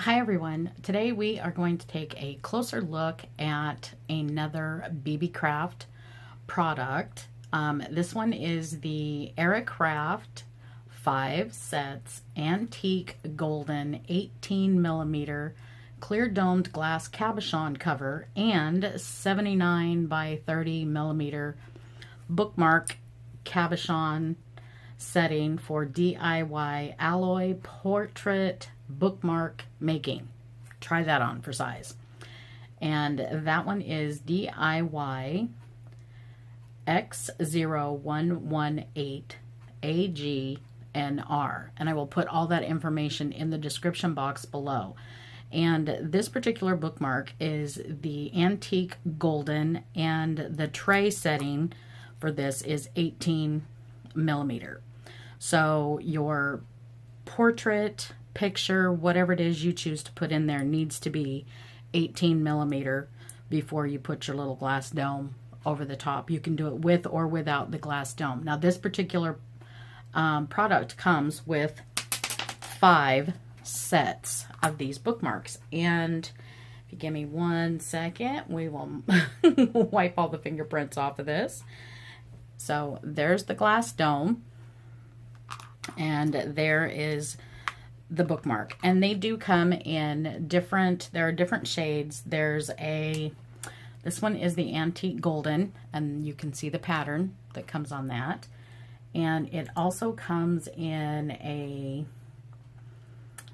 Hi everyone. Today we are going to take a closer look at another BeeBeeCraft product. This one is the BeeBeeCraft 5 sets antique golden 18 millimeter clear domed glass cabochon cover and 79 by 30 millimeter bookmark cabochon setting for DIY alloy portrait bookmark making. Try that on for size. And that one is DIY X0118AGNR. And I will put all that information in the description box below. And this particular bookmark is the antique golden, and the tray setting for this is 18 millimeter. So your portrait, picture, whatever it is you choose to put in there needs to be 18 millimeter before you put your little glass dome over the top. You can do it with or without the glass dome. Now this particular product comes with 5 sets of these bookmarks, and if you give me 1 second, we will wipe all the fingerprints off of this. So there's the glass dome, and there is the bookmark, and they do come in different, there are different shades. There's this one is the antique golden, and you can see the pattern that comes on that. And it also comes in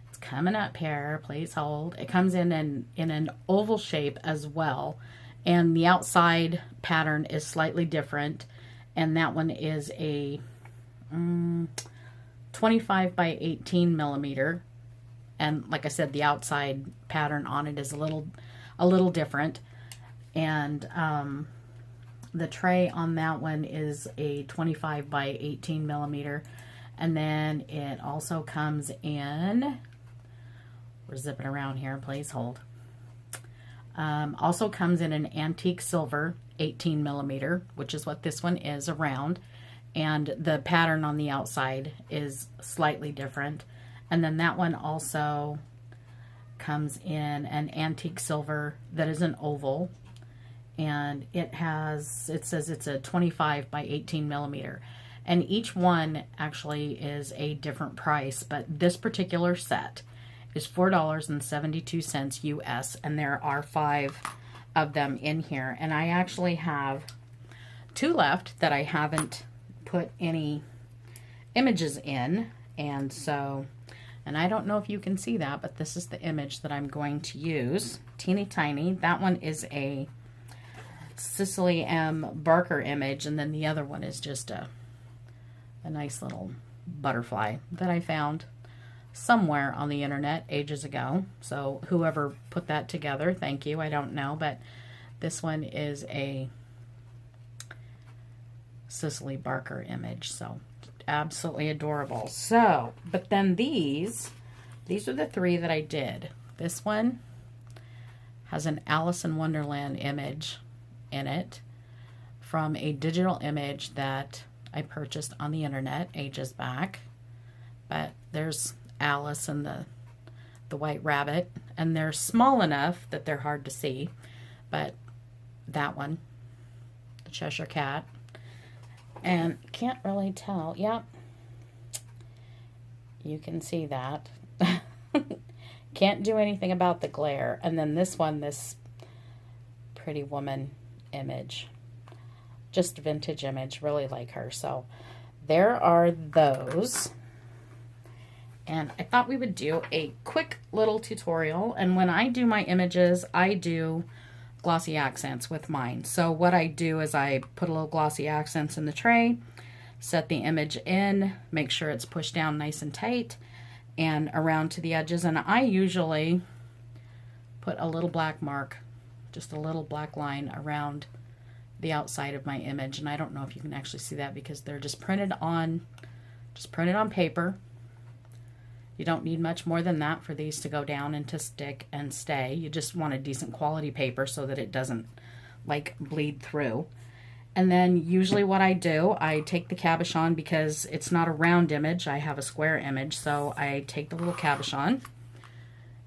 it's coming up here, please hold. It comes in an oval shape as well, and the outside pattern is slightly different, and that one is a 25 by 18 millimeter, and like I said, the outside pattern on it is a little different. And the tray on that one is a 25 by 18 millimeter, and then it also comes in, we're zipping around here, please hold, also comes in an antique silver 18 millimeter, which is what this one is, around. And the pattern on the outside is slightly different. And then that one also comes in an antique silver that is an oval, and it says it's a 25 by 18 millimeter. And each one actually is a different price, but this particular set is $4.72 US, and there are 5 of them in here. And I actually have 2 left that I haven't put any images in, and I don't know if you can see that, but this is the image that I'm going to use. Teeny tiny. That one is a Cicely M. Barker image, and then the other one is just a nice little butterfly that I found somewhere on the internet ages ago. So whoever put that together, thank you. I don't know, but this one is a Cicely Barker image, so absolutely adorable. So, but then these are the 3 that I did. This one has an Alice in Wonderland image in it from a digital image that I purchased on the internet ages back. But there's Alice and the white rabbit, and they're small enough that they're hard to see. But that one, the Cheshire Cat, and can't really tell. Yep, you can see that. Can't do anything about the glare. And then this one, this pretty woman image, just vintage image, really like her. So there are those, and I thought we would do a quick little tutorial. And when I do my images, I do glossy accents with mine. So what I do is I put a little glossy accents in the tray, set the image in, make sure it's pushed down nice and tight and around to the edges, and I usually put a little black mark, just a little black line around the outside of my image. And I don't know if you can actually see that because they're just printed on paper. You don't need much more than that for these to go down and to stick and stay. You just want a decent quality paper so that it doesn't like bleed through. And then usually what I do, I take the cabochon, because it's not a round image, I have a square image, so I take the little cabochon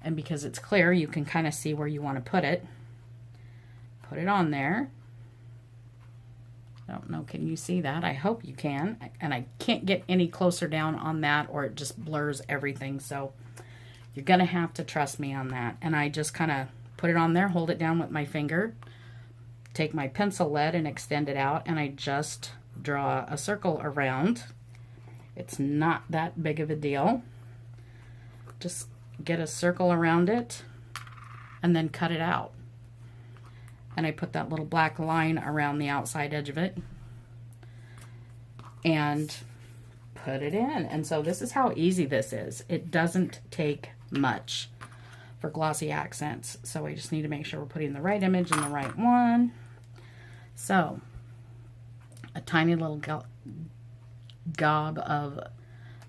And because it's clear, you can kind of see where you want to put it. Put it on there. I don't know, can you see that? I hope you can. And I can't get any closer down on that or it just blurs everything. So you're going to have to trust me on that. And I just kind of put it on there, hold it down with my finger, take my pencil lead and extend it out, and I just draw a circle around. It's not that big of a deal. Just get a circle around it and then cut it out. And I put that little black line around the outside edge of it and put it in. And so this is how easy this is. It doesn't take much for glossy accents. So we just need to make sure we're putting the right image in the right one. So a tiny little gob of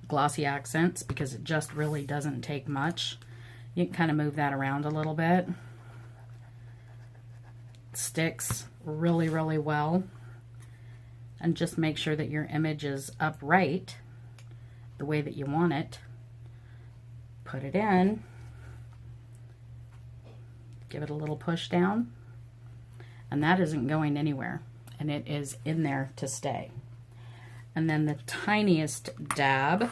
glossy accents, because it just really doesn't take much. You can kind of move that around a little bit. It sticks really, really well. And just make sure that your image is upright the way that you want it. Put it in. Give it a little push down. And that isn't going anywhere. And it is in there to stay. And then the tiniest dab,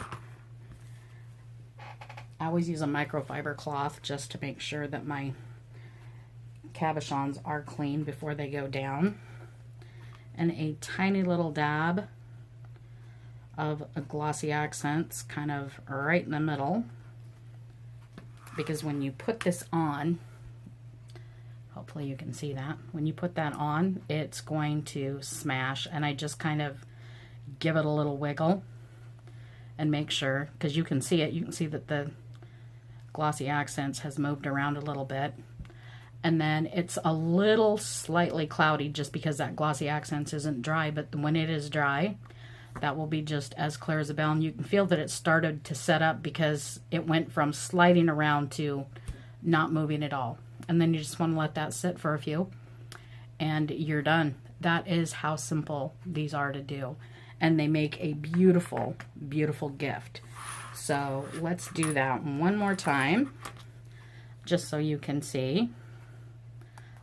I always use a microfiber cloth just to make sure that my cabochons are clean before they go down. And a tiny little dab of a glossy accents kind of right in the middle. Because when you put this on, hopefully you can see that. When you put that on, it's going to smash. And I just kind of give it a little wiggle and make sure, because you can see it, you can see that the glossy accents has moved around a little bit. And then it's a little slightly cloudy just because that glossy accents isn't dry, but when it is dry, that will be just as clear as a bell. And you can feel that it started to set up because it went from sliding around to not moving at all. And then you just want to let that sit for a few and you're done. That is how simple these are to do. And they make a beautiful, beautiful gift. So let's do that one more time, just so you can see.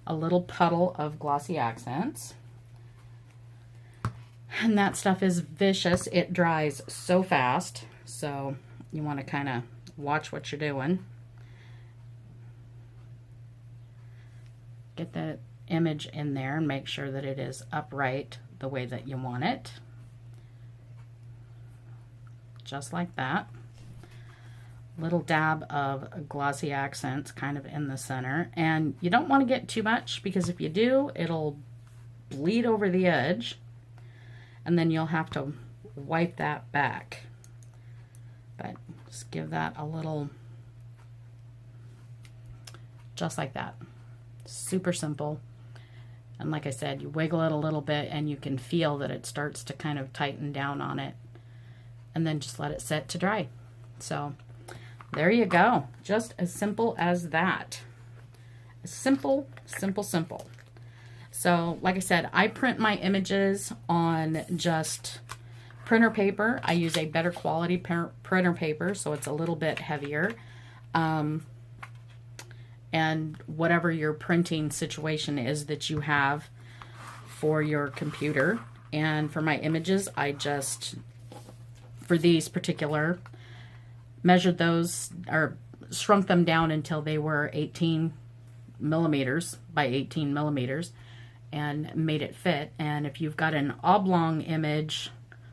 A little puddle of glossy accents. And that stuff is vicious. It dries so fast. So you want to kind of watch what you're doing. Get the image in there and make sure that it is upright the way that you want it. Just like that. Little dab of glossy accents kind of in the center. And you don't want to get too much, because if you do, it'll bleed over the edge. And then you'll have to wipe that back. But just give that a little, just like that. Super simple. And like I said, you wiggle it a little bit and you can feel that it starts to kind of tighten down on it. And then just let it set to dry. So there you go. Just as simple as that. Simple, simple, simple. So like I said, I print my images on just printer paper. I use a better quality printer paper, so it's a little bit heavier. And whatever your printing situation is that you have for your computer. And for my images, I just, for these particular, measured those or shrunk them down until they were 18 millimeters by 18 millimeters and made it fit. And if you've got an oblong image,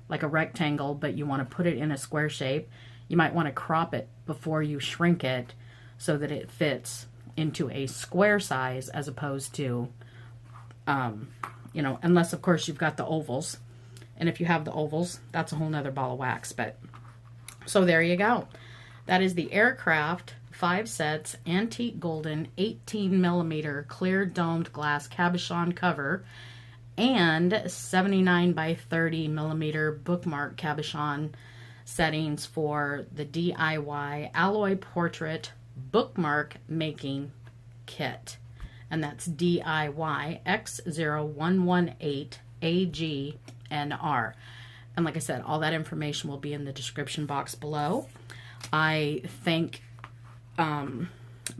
like a rectangle, but you want to put it in a square shape, you might want to crop it before you shrink it so that it fits into a square size as opposed to, you know, unless of course you've got the ovals. And if you have the ovals, that's a whole nother ball of wax. But so there you go. That is the BeeBeeCraft 5 sets antique golden 18 millimeter clear domed glass cabochon cover and 79 by 30 millimeter bookmark cabochon settings for the DIY alloy portrait bookmark making kit. And that's DIY X0118AGNR. And like I said, all that information will be in the description box below. I thank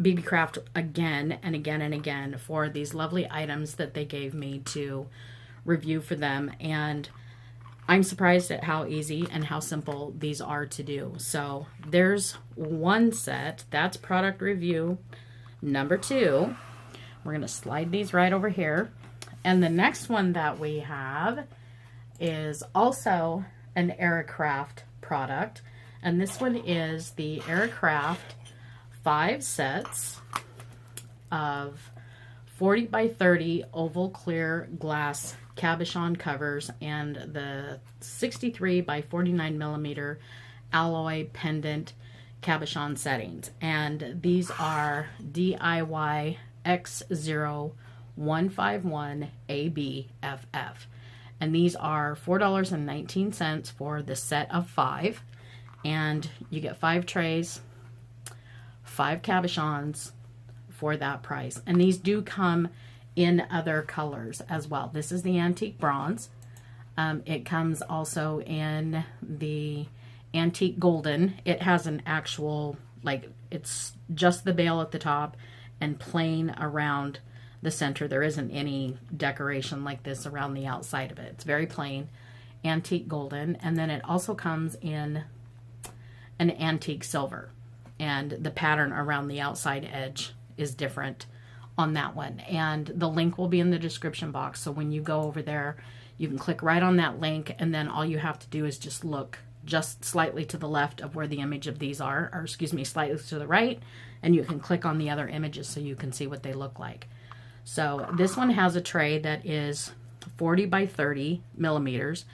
BeeBeeCraft again and again and again for these lovely items that they gave me to review for them. And I'm surprised at how easy and how simple these are to do. So there's one set. That's product review number 2. We're going to slide these right over here. And the next one that we have is also an BeeBeeCraft product. And this one is the BeeBeeCraft 5 sets of 40 by 30 oval clear glass cabochon covers and the 63 by 49 millimeter alloy pendant cabochon settings. And these are DIY X0151ABFF. And these are $4.19 for the set of 5. And you get 5 trays, 5 cabochons for that price. And these do come in other colors as well. This is the antique bronze. It comes also in the antique golden. It has an actual, like, it's just the bail at the top and plain around the center. There isn't any decoration like this around the outside of it. It's very plain, antique golden. And then it also comes in an antique silver. And the pattern around the outside edge is different on that one. And the link will be in the description box. So when you go over there, you can click right on that link, and then all you have to do is just look just slightly to the left of where the image of these are, or excuse me, slightly to the right, and you can click on the other images so you can see what they look like. So this one has a tray that is 40 by 30 millimeters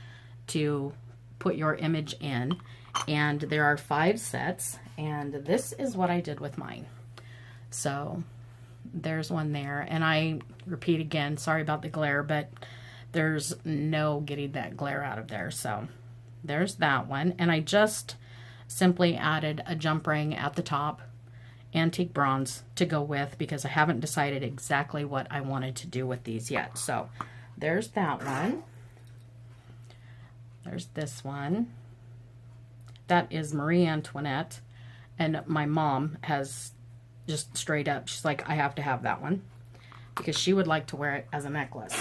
to put your image in, and there are 5 sets, and this is what I did with mine. So there's one there, and I repeat again, sorry about the glare, but there's no getting that glare out of there. So there's that one, and I just simply added a jump ring at the top, antique bronze, to go with, because I haven't decided exactly what I wanted to do with these yet. So there's that one. There's this one. That is Marie Antoinette, and my mom has just straight up, she's like, I have to have that one because she would like to wear it as a necklace.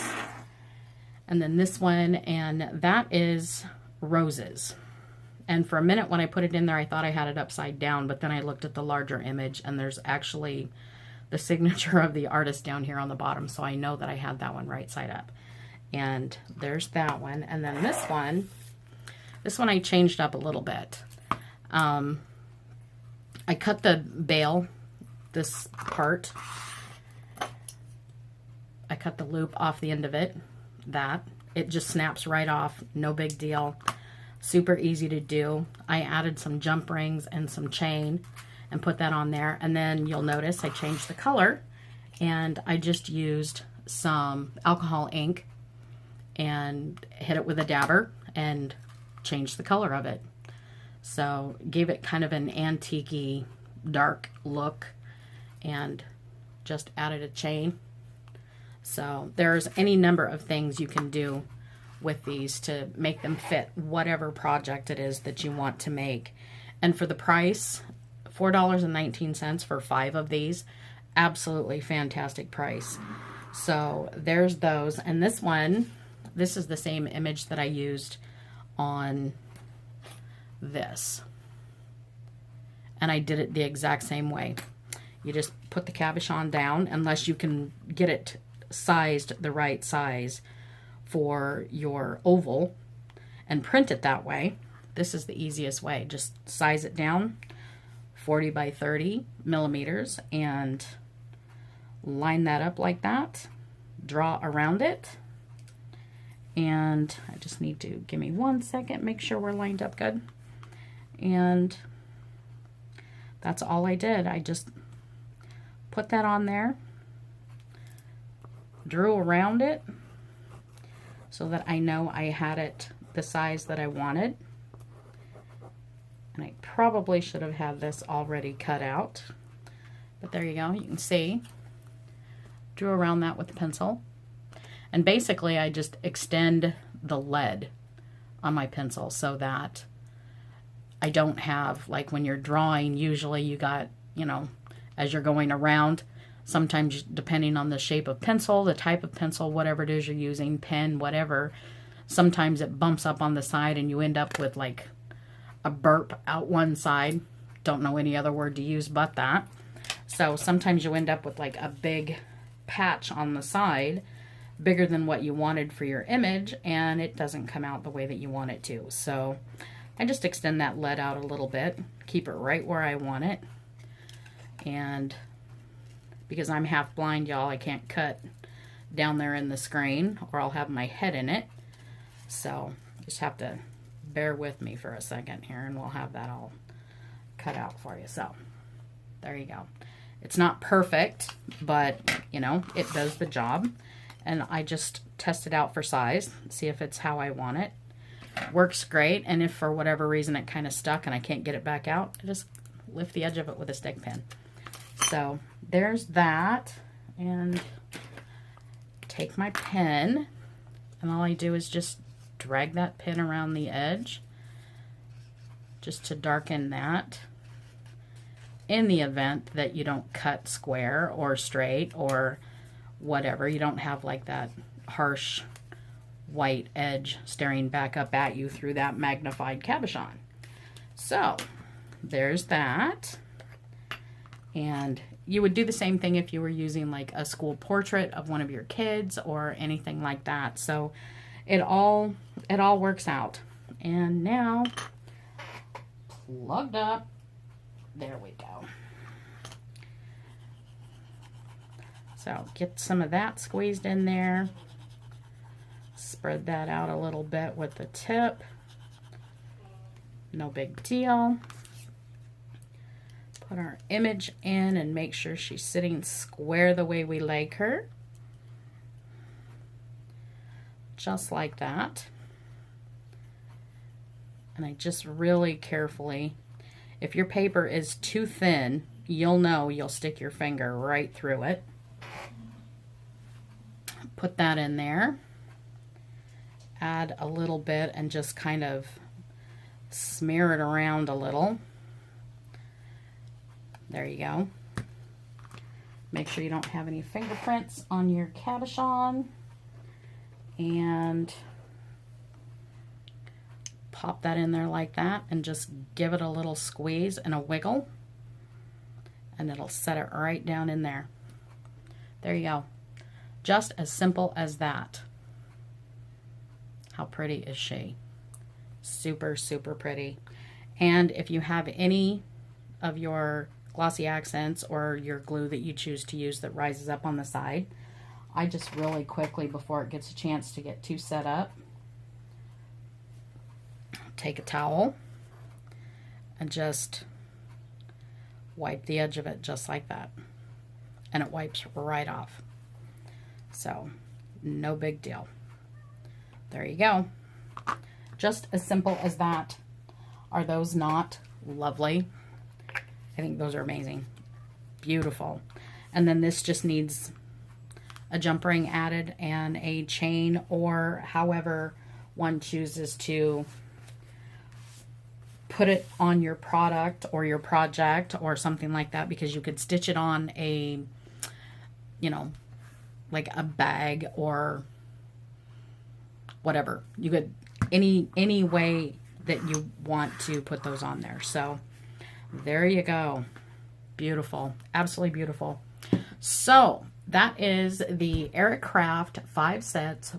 And then this one, and that is roses. And for a minute when I put it in there, I thought I had it upside down, but then I looked at the larger image, and there's actually the signature of the artist down here on the bottom, so I know that I had that one right side up. And there's that one. And then this one I changed up a little bit. I cut the bail, this part, I cut the loop off the end of it. It just snaps right off, no big deal, super easy to do. I added some jump rings and some chain and put that on there, and then you'll notice I changed the color, and I just used some alcohol ink and hit it with a dabber and changed the color of it. So gave it kind of an antique-y dark look, and just added a chain. So there's any number of things you can do with these to make them fit whatever project it is that you want to make. And for the price, $4.19 for 5 of these, absolutely fantastic price. So there's those. And this one, this is the same image that I used on this. And I did it the exact same way. You just put the cabochon down, unless you can get it sized the right size for your oval and print it that way. This is the easiest way. Just size it down 40 by 30 millimeters and line that up like that. Draw around it. And I just need to, give me 1 second, make sure we're lined up good. And that's all I did. I just put that on there, drew around it so that I know I had it the size that I wanted. And I probably should have had this already cut out, but there you go. You can see, drew around that with the pencil. And basically I just extend the lead on my pencil so that I don't have, like when you're drawing, usually you got, you know, as you're going around. Sometimes, depending on the shape of pencil, the type of pencil, whatever it is you're using, pen, whatever, sometimes it bumps up on the side and you end up with like a burp out one side. Don't know any other word to use but that. So sometimes you end up with like a big patch on the side, bigger than what you wanted for your image, and it doesn't come out the way that you want it to. So I just extend that lead out a little bit, keep it right where I want it. And because I'm half blind, y'all, I can't cut down there in the screen or I'll have my head in it. So just have to bear with me for a second here and we'll have that all cut out for you. So there you go. It's not perfect, but you know, it does the job. And I just test it out for size, see if it's how I want it. Works great. And if for whatever reason it kind of stuck and I can't get it back out, I just lift the edge of it with a stick pin. So there's that. And take my pen, and all I do is just drag that pen around the edge just to darken that, in the event that you don't cut square or straight or whatever. You don't have like that harsh white edge staring back up at you through that magnified cabochon. So there's that. And you would do the same thing if you were using like a school portrait of one of your kids or anything like that. So it all works out. And now, plugged up. There we go. So get some of that squeezed in there. Spread that out a little bit with the tip. No big deal. Put our image in and make sure she's sitting square the way we like her. Just like that. And I just really carefully, if your paper is too thin, you'll know, you'll stick your finger right through it. Put that in there. Add a little bit and just kind of smear it around a little. There you go. Make sure you don't have any fingerprints on your cabochon. And pop that in there like that and just give it a little squeeze and a wiggle. And it'll set it right down in there. There you go. Just as simple as that. How pretty is she? Super, super pretty. And if you have any of your glossy accents or your glue that you choose to use that rises up on the side, I just really quickly, before it gets a chance to get too set up, take a towel and just wipe the edge of it just like that. And it wipes right off. So, no big deal. There you go. Just as simple as that. Are those not lovely? I think those are amazing. Beautiful. And then this just needs a jump ring added and a chain, or however one chooses to put it on your product or your project or something like that, because you could stitch it on a, you know, like a bag or whatever. You could, any way that you want to put those on there. So there you go. Beautiful. Absolutely beautiful. So that is the BeeBeeCraft 5 sets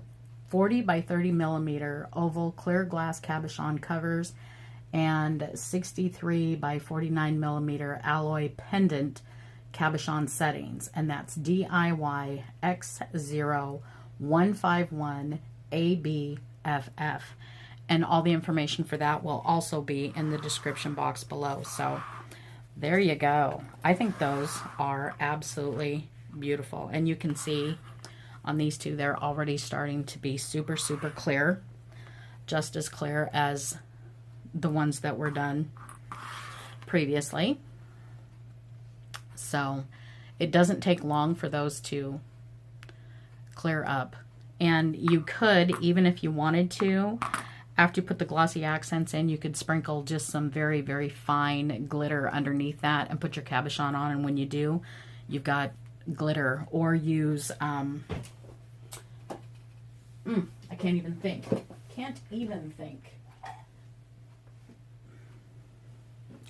40 by 30 millimeter oval clear glass cabochon covers and 63 by 49 millimeter alloy pendant cabochon settings. And that's DIY X0151ABFF. And all the information for that will also be in the description box below. So there you go. I think those are absolutely beautiful. And you can see on these two, they're already starting to be super, super clear. Just as clear as the ones that were done previously. So it doesn't take long for those to clear up. And you could, even if you wanted to, after you put the glossy accents in, you could sprinkle just some very, very fine glitter underneath that and put your cabochon on. And when you do, you've got glitter. Or use, I can't even think.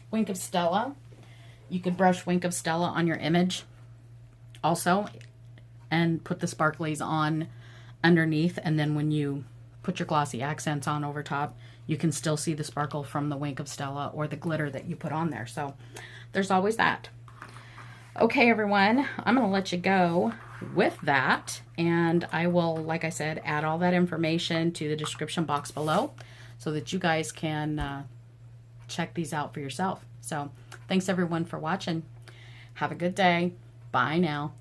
Wink of Stella. You could brush Wink of Stella on your image also and put the sparklies on underneath, and then when you put your glossy accents on over top, you can still see the sparkle from the Wink of Stella or the glitter that you put on there. So there's always that. Okay, everyone, I'm going to let you go with that, and I will, like I said, add all that information to the description box below so that you guys can check these out for yourself. So thanks everyone for watching. Have a good day. Bye now.